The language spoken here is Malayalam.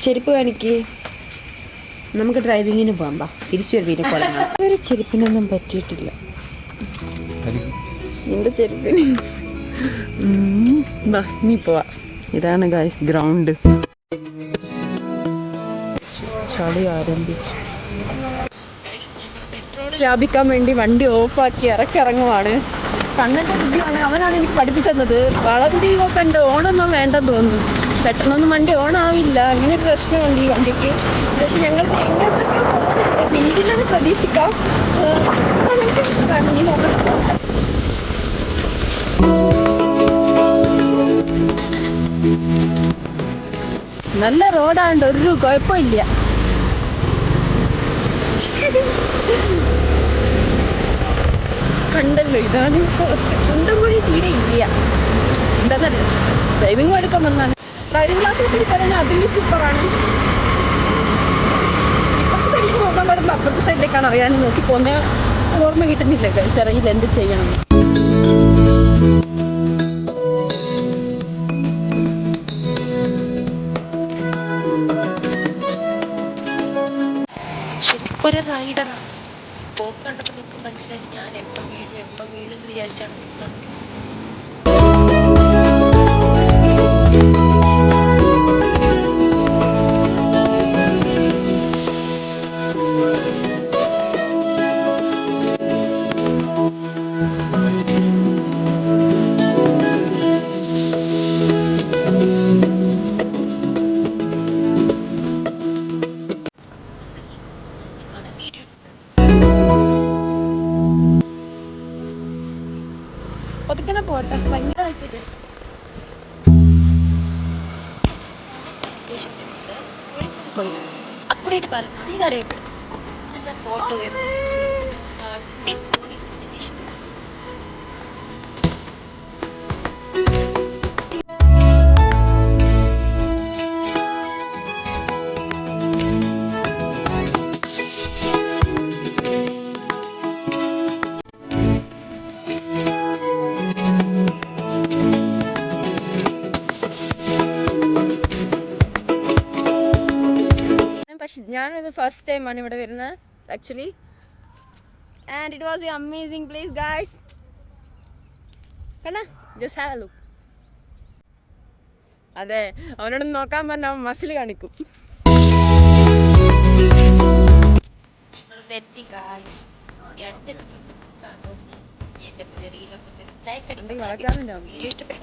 ചെരുപ്പ് കാണിക്ക്. നമുക്ക് ഡ്രൈവിങ്ങിന് പോകാം. ബാ തിരിച്ചു വരുമ്പോ കൊല്ലങ്ങൾ. ഒരു ചെരുപ്പിനൊന്നും പറ്റിയിട്ടില്ല നിന്റെ ചെരുപ്പിന്. ബാ നീ പോവാ. ഇതാണ് ഗൈസ് ഗ്രൗണ്ട്. ചളി ആരംഭിച്ചു. പെട്രോൾ ലാഭിക്കാൻ വേണ്ടി വണ്ടി ഓഫാക്കി ഇറങ്ങുവാണ്. കണ്ണൻ്റെ ബുദ്ധിയാണ്. അവനാണ് എനിക്ക് പഠിപ്പിച്ചു തന്നത്. വളർത്തി നോക്കണ്ട് ഓണൊന്നും വേണ്ടെന്ന് തോന്നുന്നു. പെട്ടെന്നൊന്നും വണ്ടി ഓണാവില്ല. അങ്ങനെ ഒരു പ്രശ്നമുണ്ട് ഈ വണ്ടിക്ക്. പക്ഷെ ഞങ്ങൾ വീട്ടിലത് പ്രതീക്ഷിക്കാം. നല്ല റോഡാണ്ട് ഒരു കുഴപ്പമില്ല. കണ്ടല്ലോ ഇതാണ് കുണ്ടംകുഴി തീരെ ഇല്ല. എന്താന്നറിയാം, ഡ്രൈവിംഗ് എടുക്കാൻ വന്നാണ്. ഡ്രൈവിംഗ് ക്ലാസ് പറഞ്ഞാൽ അതിൻ്റെ സൂപ്പറാണ്. ഇപ്പത്തെ സൈഡിലേക്ക് നോക്കാൻ പറയുമ്പോൾ അപ്പുറത്തെ സൈഡിലേക്കാണ് അറിയാനും നോക്കി പോകുന്ന ഓർമ്മ കിട്ടുന്നില്ല. ചെറിയില്ല എന്ത് ചെയ്യണം. ശരിക്കൊരു റൈഡറാണ്. പോക്ക് കണ്ടപ്പോൾ നിങ്ങൾക്ക് മനസ്സിലായി ഞാൻ എപ്പം വീഴും എന്ന് വിചാരിച്ചാണ് നിന്നത്. ഒതുക്കനെ പോട്ടെ. ഭയങ്കരമായിട്ട് അക്കുടേറ്റ് പറഞ്ഞു ഇതറിയപ്പെടും. Photo destination. പക്ഷെ ഞാനത് ഫസ്റ്റ് ടൈമാണ് ഇവിടെ വരുന്നത് actually. And it was A amazing place guys. കണ്ടാ, ജസ്റ്റ് ഹാവ് എ ലുക്ക്. അതെ, അവനോടൊന്ന് നോക്കാൻ പറഞ്ഞാൽ അവൻ മസിൽ കാണിക്കും. ഇഷ്ടപ്പെട്ട